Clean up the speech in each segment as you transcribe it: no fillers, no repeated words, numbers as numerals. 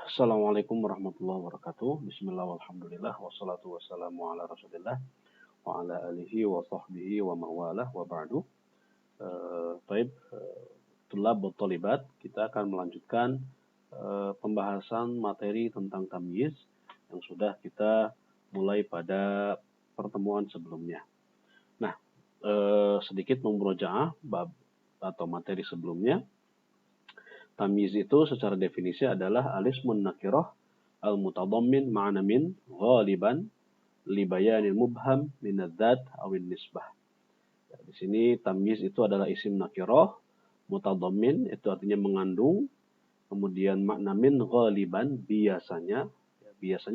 Assalamualaikum warahmatullahi wabarakatuh. Bismillah walhamdulillah wassalatu wassalamu ala rasulillah wa ala alihi wa sahbihi wa mawalah wa ba'du. Baik, tulab wa talibat, kita akan melanjutkan pembahasan materi tentang tamyiz yang sudah kita mulai pada pertemuan sebelumnya. Nah, sedikit memurojaah bab atau materi sebelumnya. Tamyiz itu secara definisi adalah alismun nakirah al-mutadammin ma'na min ghaliban li bayanil mubham min adzat awin nisbah. Di sini tamyiz itu adalah isim nakirah mutadammin, itu artinya mengandung, kemudian makna min ghaliban biasanya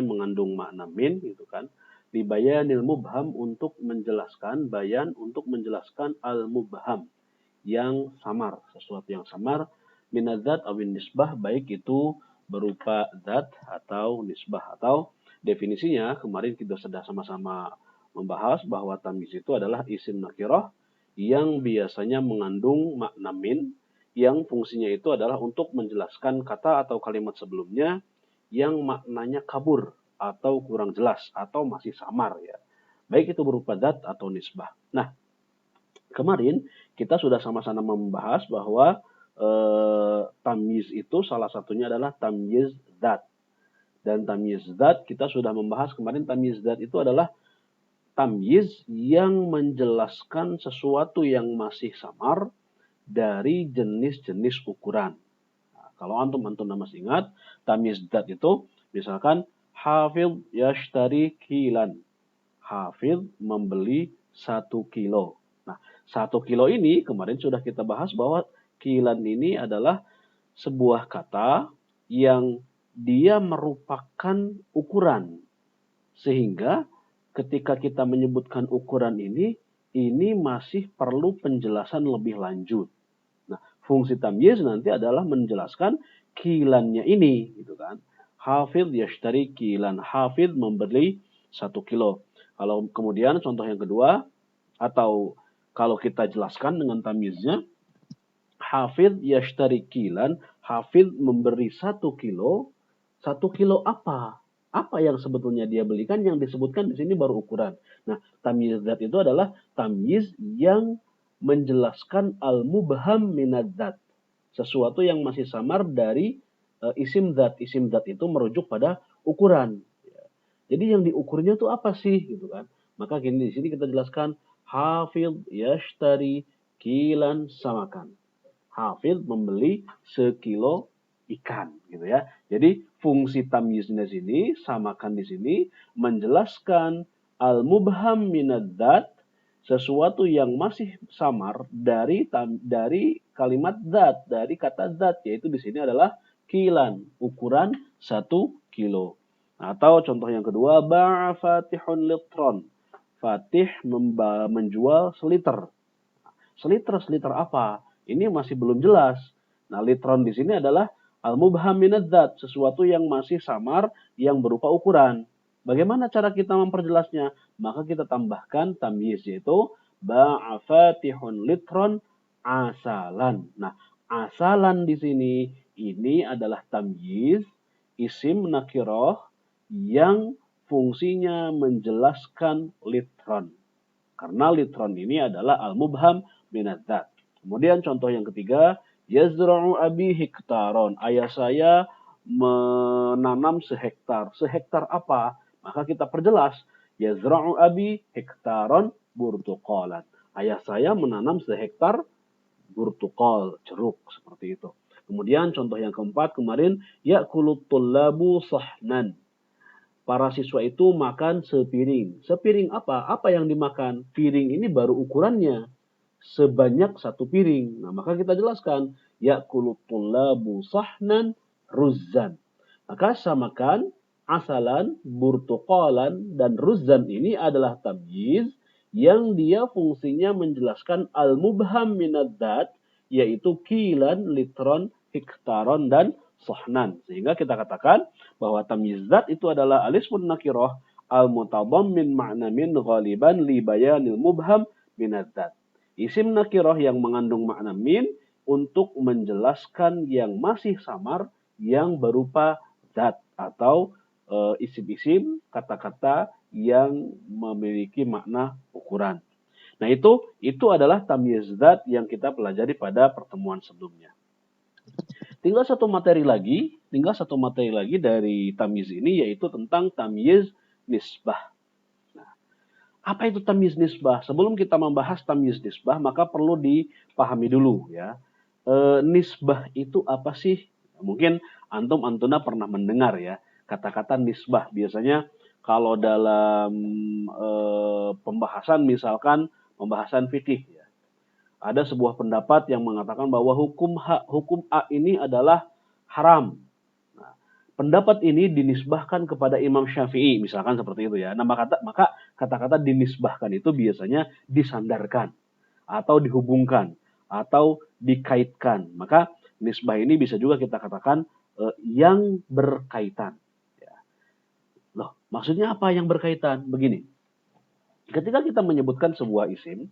mengandung makna min gitu kan. Li bayanil mubham untuk menjelaskan bayan, untuk menjelaskan al-mubham yang samar, sesuatu yang samar, minadzat awin nisbah, baik itu berupa zat atau nisbah. Atau definisinya kemarin kita sudah sama-sama membahas bahwa tamyiz itu adalah isim nakirah yang biasanya mengandung makna min, yang fungsinya itu adalah untuk menjelaskan kata atau kalimat sebelumnya yang maknanya kabur atau kurang jelas atau masih samar ya. Baik itu berupa zat atau nisbah. Nah, kemarin kita sudah sama-sama membahas bahwa tamyiz itu salah satunya adalah tamyiz zat. Dan tamyiz zat kita sudah membahas kemarin, tamyiz zat itu adalah tamyiz yang menjelaskan sesuatu yang masih samar dari jenis-jenis ukuran. Nah, kalau antum masih ingat, tamyiz zat itu misalkan hafidh yashtari kilan. Hafidh membeli 1 kilo. Nah, 1 kilo ini kemarin sudah kita bahas bahwa kilan ini adalah sebuah kata yang dia merupakan ukuran. Sehingga ketika kita menyebutkan ukuran ini masih perlu penjelasan lebih lanjut. Nah, fungsi tamyiz nanti adalah menjelaskan kilannya ini, gitu kan. Hafidh yashtari kilan. Hafidh membeli 1 kilo. Kalau kemudian contoh yang kedua, atau kalau kita jelaskan dengan tamyiznya, hafidh yashtari kilan, hafidh memberi 1 kilo. 1 kilo apa? Apa yang sebetulnya dia belikan? Yang disebutkan di sini baru ukuran. Nah, tamyiz zat itu adalah tamyiz yang menjelaskan al-mubham minadzat. Sesuatu yang masih samar dari isim zat. Isim zat itu merujuk pada ukuran. Jadi yang diukurnya itu apa sih, gitu kan? Maka gini, di sini kita jelaskan hafidh yashtari kilan samakan. Hafidh membeli 1 kilo ikan, gitu ya. Jadi fungsi tamyiznya di sini, samakan di sini menjelaskan al-mubham minadzat, sesuatu yang masih samar dari kalimat zat, dari kata zat, yaitu di sini adalah kilan, ukuran 1 kilo. Atau contoh yang kedua, ba'a fatihun litron. Fatih menjual seliter. Seliter apa? Ini masih belum jelas. Nah, litron di sini adalah al-mubham minadzat, sesuatu yang masih samar yang berupa ukuran. Bagaimana cara kita memperjelasnya? Maka kita tambahkan tamyiz, yaitu ba'a fatihun litron asalan. Nah, asalan di sini ini adalah tamyiz isim nakirah yang fungsinya menjelaskan litron. Karena litron ini adalah al-mubham minadzat. Kemudian contoh yang ketiga, yazra'u abi hektaron. Ayah saya menanam sehektar. Sehektar apa? Maka kita perjelas, yazra'u abi hektaron burtuqalan. Ayah saya menanam sehektar burtuqal, jeruk, seperti itu. Kemudian contoh yang keempat kemarin, ya'kulut tullabu sahnan. Para siswa itu makan sepiring. Sepiring apa? Apa yang dimakan? Piring ini baru ukurannya sebanyak 1 piring. Nah, maka kita jelaskan, ya'kulut tullabu sahnan ruzzan. Maka samakan asalan, burtuqalan, dan ruzzan ini adalah tamyiz yang dia fungsinya menjelaskan al-mubham minadzat, yaitu kilan, litron, hektaron, dan sahnan. Sehingga kita katakan bahwa tamyiz zat itu adalah alismun nakirah al-mutadammin ma'na min ghaliban li bayanil mubham minadzat. Isim nakirah yang mengandung makna min untuk menjelaskan yang masih samar yang berupa zat atau isim-isim kata-kata yang memiliki makna ukuran. Nah, itu adalah tamyiz zat yang kita pelajari pada pertemuan sebelumnya. Tinggal satu materi lagi dari tamyiz ini, yaitu tentang tamyiz nisbah. Nah, apa itu tamyiz nisbah? Sebelum kita membahas tamyiz nisbah, maka perlu dipahami dulu ya. Nisbah itu apa sih? Mungkin antuna pernah mendengar ya kata-kata nisbah. Biasanya kalau dalam pembahasan, misalkan pembahasan fikih ya, ada sebuah pendapat yang mengatakan bahwa hukum A ini adalah haram. Nah, pendapat ini dinisbahkan kepada Imam Syafi'i, misalkan seperti itu ya. Nah, maka kata-kata dinisbahkan itu biasanya disandarkan atau dihubungkan atau dikaitkan. Maka nisbah ini bisa juga kita katakan yang berkaitan. Ya. Loh, maksudnya apa yang berkaitan? Begini, ketika kita menyebutkan sebuah isim,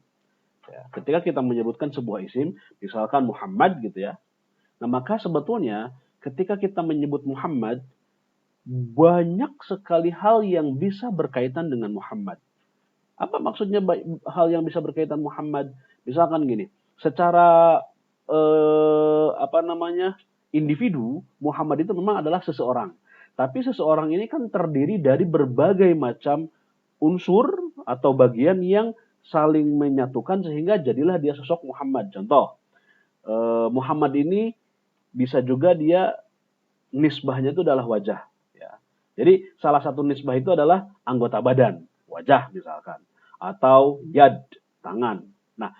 ya, misalkan Muhammad gitu ya. Nah, maka sebetulnya ketika kita menyebut Muhammad, banyak sekali hal yang bisa berkaitan dengan Muhammad. Apa maksudnya hal yang bisa berkaitan Muhammad? Misalkan gini, secara individu, Muhammad itu memang adalah seseorang. Tapi seseorang ini kan terdiri dari berbagai macam unsur atau bagian yang saling menyatukan sehingga jadilah dia sosok Muhammad. Contoh, Muhammad ini bisa juga dia nisbahnya itu adalah wajah. Ya. Jadi salah satu nisbah itu adalah anggota badan, wajah misalkan, atau yad, tangan. Nah,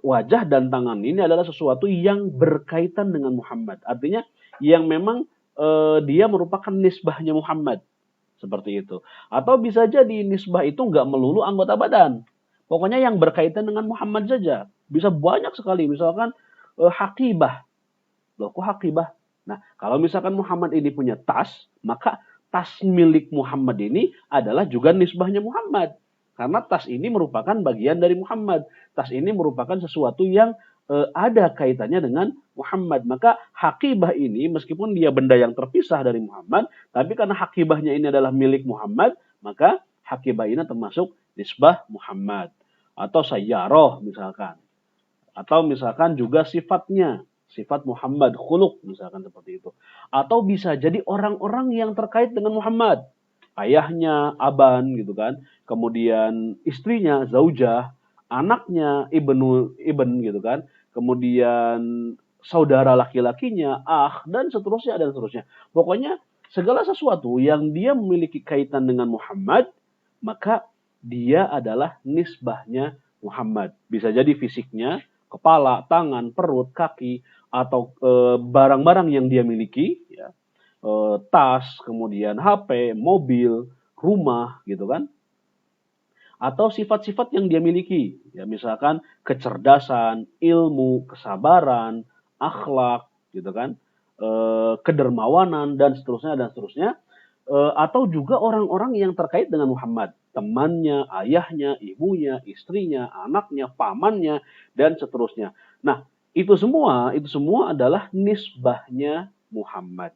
wajah dan tangan ini adalah sesuatu yang berkaitan dengan Muhammad. Artinya yang memang dia merupakan nisbahnya Muhammad. Seperti itu. Atau bisa jadi nisbah itu nggak melulu anggota badan. Pokoknya yang berkaitan dengan Muhammad saja. Bisa banyak sekali. Misalkan hakibah. Loh, kok hakibah? Nah, kalau misalkan Muhammad ini punya tas, maka tas milik Muhammad ini adalah juga nisbahnya Muhammad. Karena tas ini merupakan bagian dari Muhammad. Tas ini merupakan sesuatu yang ada kaitannya dengan Muhammad. Maka hakibah ini meskipun dia benda yang terpisah dari Muhammad, tapi karena hakibahnya ini adalah milik Muhammad, maka hakibah ini termasuk nisbah Muhammad. Atau sayyaroh misalkan. Atau misalkan juga sifatnya, sifat Muhammad, khuluq misalkan seperti itu. Atau bisa jadi orang-orang yang terkait dengan Muhammad. Ayahnya, aban gitu kan. Kemudian istrinya, zaujah. Anaknya, ibn gitu kan. Kemudian saudara laki-lakinya, dan seterusnya, dan seterusnya. Pokoknya segala sesuatu yang dia memiliki kaitan dengan Muhammad, maka dia adalah nisbahnya Muhammad. Bisa jadi fisiknya, kepala, tangan, perut, kaki, atau barang-barang yang dia miliki, ya. Tas, kemudian HP, mobil, rumah, gitu kan. Atau sifat-sifat yang dia miliki, ya misalkan kecerdasan, ilmu, kesabaran, akhlak, gitu kan, kedermawanan dan seterusnya. Atau juga orang-orang yang terkait dengan Muhammad, temannya, ayahnya, ibunya, istrinya, anaknya, pamannya dan seterusnya. Nah, itu semua adalah nisbahnya Muhammad.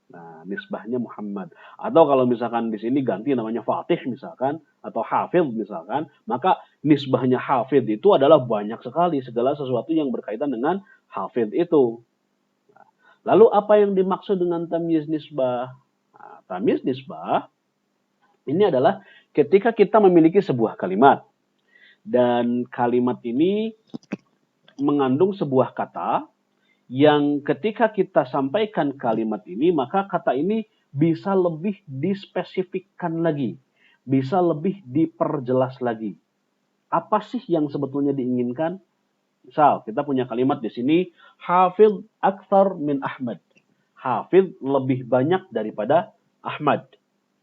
Nah, nisbahnya Muhammad. Atau kalau misalkan di sini ganti namanya Fatih misalkan, atau Hafidh misalkan, maka nisbahnya Hafidh itu adalah banyak sekali, segala sesuatu yang berkaitan dengan Hafidh itu. Nah, lalu apa yang dimaksud dengan tamyiz nisbah? Nah, tamyiz nisbah ini adalah ketika kita memiliki sebuah kalimat, dan kalimat ini mengandung sebuah kata, yang ketika kita sampaikan kalimat ini, maka kata ini bisa lebih dispesifikkan lagi, bisa lebih diperjelas lagi. Apa sih yang sebetulnya diinginkan? Misal, kita punya kalimat di sini, Hafidh akthar min Ahmad. Hafidh lebih banyak daripada Ahmad.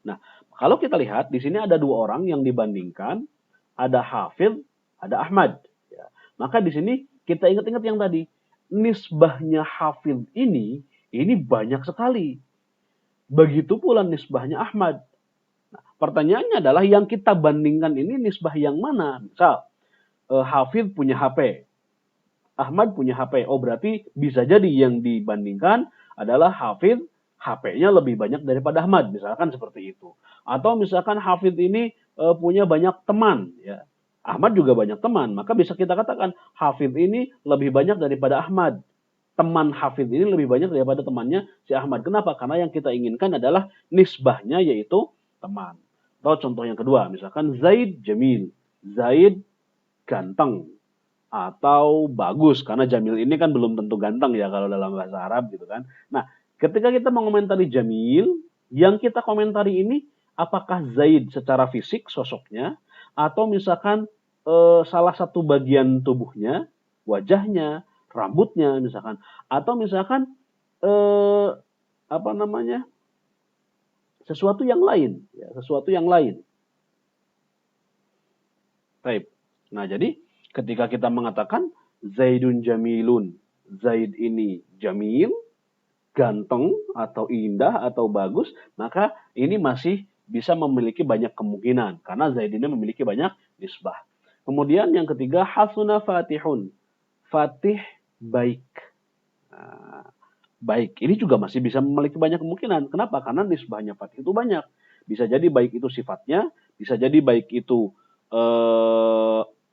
Nah, kalau kita lihat, di sini ada dua orang yang dibandingkan, ada Hafidh, ada Ahmad. Ya. Maka di sini kita ingat-ingat yang tadi, nisbahnya Hafidh ini banyak sekali. Begitu pula nisbahnya Ahmad. Nah, pertanyaannya adalah yang kita bandingkan ini nisbah yang mana? Misal, Hafidh punya HP, Ahmad punya HP. Oh, berarti bisa jadi yang dibandingkan adalah Hafidh HP-nya lebih banyak daripada Ahmad, misalkan seperti itu. Atau misalkan Hafid ini punya banyak teman, ya. Ahmad juga banyak teman, maka bisa kita katakan Hafid ini lebih banyak daripada Ahmad. Teman Hafid ini lebih banyak daripada temannya si Ahmad. Kenapa? Karena yang kita inginkan adalah nisbahnya yaitu teman. Atau contoh yang kedua, misalkan Zaid Jamil. Zaid ganteng atau bagus, karena Jamil ini kan belum tentu ganteng ya kalau dalam bahasa Arab gitu kan. Nah, ketika kita mengomentari Jamil, yang kita komentari ini apakah Zaid secara fisik sosoknya, atau misalkan salah satu bagian tubuhnya, wajahnya, rambutnya misalkan, atau misalkan eh, apa namanya, sesuatu yang lain, ya, sesuatu yang lain. Baik. Nah, jadi ketika kita mengatakan Zaidun Jamilun, Zaid ini jamil, ganteng atau indah atau bagus, maka ini masih bisa memiliki banyak kemungkinan karena Zaid ini memiliki banyak nisbah. Kemudian yang ketiga hasuna fatihun. Fatih baik. Nah, baik ini juga masih bisa memiliki banyak kemungkinan. Kenapa? Karena nisbahnya fatih itu banyak. Bisa jadi baik itu sifatnya, bisa jadi baik itu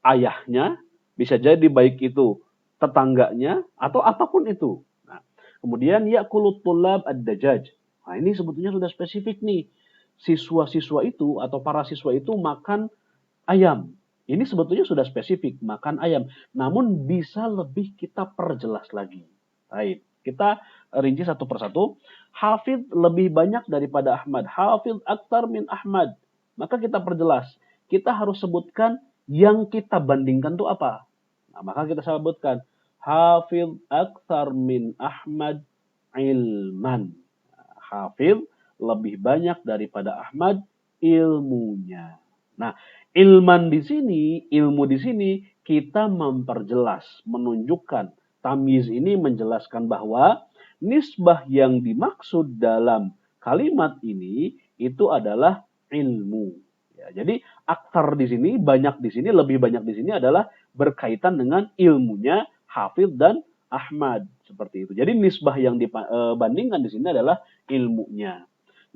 ayahnya, bisa jadi baik itu tetangganya atau apapun itu. Nah, kemudian yakulut tulab ad-dajaj. Nah, ini sebetulnya sudah spesifik nih. Siswa-siswa itu atau para siswa itu makan ayam. Ini sebetulnya sudah spesifik, makan ayam. Namun bisa lebih kita perjelas lagi. Baik, kita rinci satu persatu. Hafid lebih banyak daripada Ahmad. Hafid aktar min Ahmad. Maka kita perjelas. Kita harus sebutkan yang kita bandingkan itu apa. Nah, maka kita sebutkan Hafid aktar min Ahmad ilman. Hafid lebih banyak daripada Ahmad ilmunya. Nah, ilman di sini, ilmu di sini kita memperjelas, menunjukkan. Tamyiz ini menjelaskan bahwa nisbah yang dimaksud dalam kalimat ini itu adalah ilmu. Ya, jadi aktar di sini, banyak di sini, lebih banyak di sini adalah berkaitan dengan ilmunya Hafidh dan Ahmad seperti itu. Jadi nisbah yang dibandingkan di sini adalah ilmunya.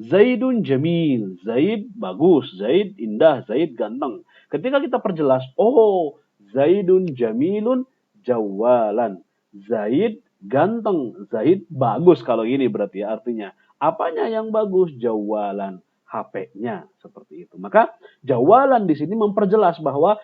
Zaidun jamil, Zaid bagus, Zaid indah, Zaid ganteng. Ketika kita perjelas, oh Zaidun jamilun jawalan. Zaid ganteng, Zaid bagus kalau ini berarti ya artinya. Apanya yang bagus? Jawalan, HP-nya seperti itu. Maka jawalan di sini memperjelas bahwa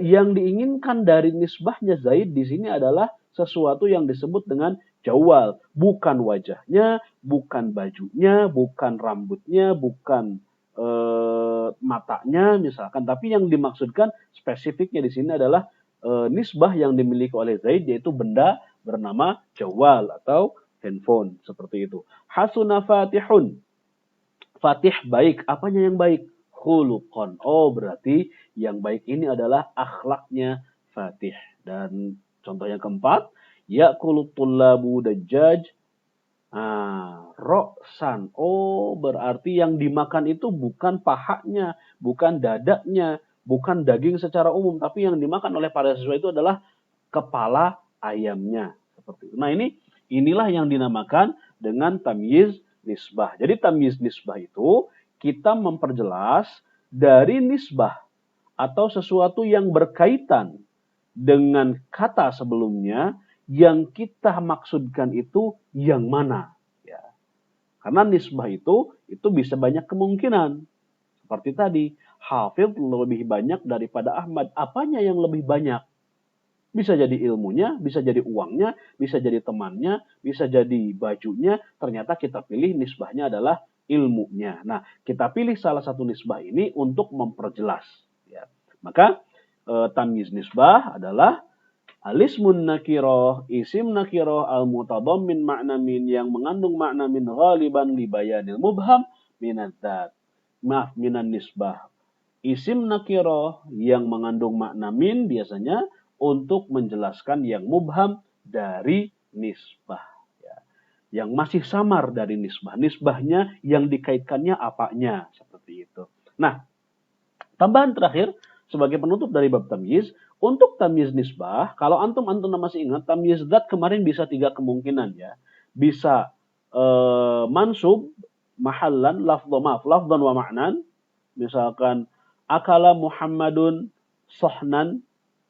yang diinginkan dari nisbahnya Zaid di sini adalah sesuatu yang disebut dengan jawal, bukan wajahnya, bukan bajunya, bukan rambutnya, bukan matanya misalkan, tapi yang dimaksudkan spesifiknya di sini adalah nisbah yang dimiliki oleh Zaid yaitu benda bernama jawal atau handphone seperti itu. Hasuna fatihun. Fatih baik, apanya yang baik? Khuluqan. Oh, berarti yang baik ini adalah akhlaknya Fatih. Dan contoh yang keempat, yakulut tullabu dajjaj. Roksan. Oh, berarti yang dimakan itu bukan pahanya, bukan dadanya, bukan daging secara umum, tapi yang dimakan oleh para siswa itu adalah kepala ayamnya. Seperti itu. Nah, inilah yang dinamakan dengan tamyiz nisbah. Jadi tamyiz nisbah itu kita memperjelas dari nisbah atau sesuatu yang berkaitan dengan kata sebelumnya yang kita maksudkan itu yang mana. Ya. Karena nisbah itu bisa banyak kemungkinan. Seperti tadi, Hafidh lebih banyak daripada Ahmad. Apanya yang lebih banyak? Bisa jadi ilmunya, bisa jadi uangnya, bisa jadi temannya, bisa jadi bajunya. Ternyata kita pilih nisbahnya adalah ilmunya. Nah, kita pilih salah satu nisbah ini untuk memperjelas. Ya. Maka tamyiz nisbah adalah alismun nakiroh, isim nakiroh al-mutadammin makna min yang mengandung makna min ghaliban li bayanil mubham minadzat. Maaf, minan nisbah. Isim nakiroh yang mengandung makna min biasanya untuk menjelaskan yang mubham dari nisbah. Ya. Yang masih samar dari nisbah. Nisbahnya yang dikaitkannya apanya. Seperti itu. Nah, tambahan terakhir sebagai penutup dari bab tamyiz. Untuk tamyiz nisbah, kalau antum masih ingat, tamyiz dzat kemarin bisa 3 kemungkinan ya. Bisa mansub mahallan lafdhan wa ma'nan. Misalkan akala Muhammadun sohnan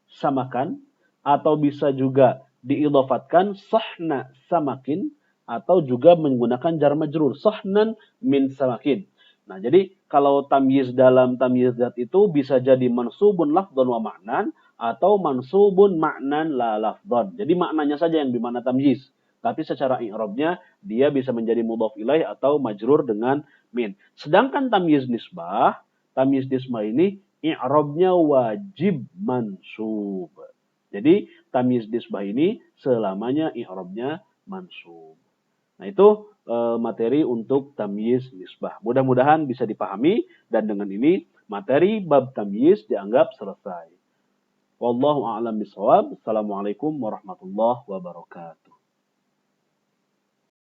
samakan, atau bisa juga diidhafatkan sohna samakin, atau juga menggunakan jar majrur sohnan min samakin. Nah, jadi kalau tamyiz dalam tamyiz dzat itu bisa jadi mansubun lafdhan wa ma'nan atau mansubun ma'nan la lafdhan. Jadi maknanya saja yang dimana tamyiz. Tapi secara i'rabnya dia bisa menjadi mudhaf ilaih atau majrur dengan min. Sedangkan tamyiz nisbah ini i'rabnya wajib mansub. Jadi tamyiz nisbah ini selamanya i'rabnya mansub. Nah, itu materi untuk tamyiz nisbah. Mudah-mudahan bisa dipahami dan dengan ini materi bab tamyiz dianggap selesai. Wallahu a'lam bishawab. Assalamualaikum warahmatullahi wabarakatuh.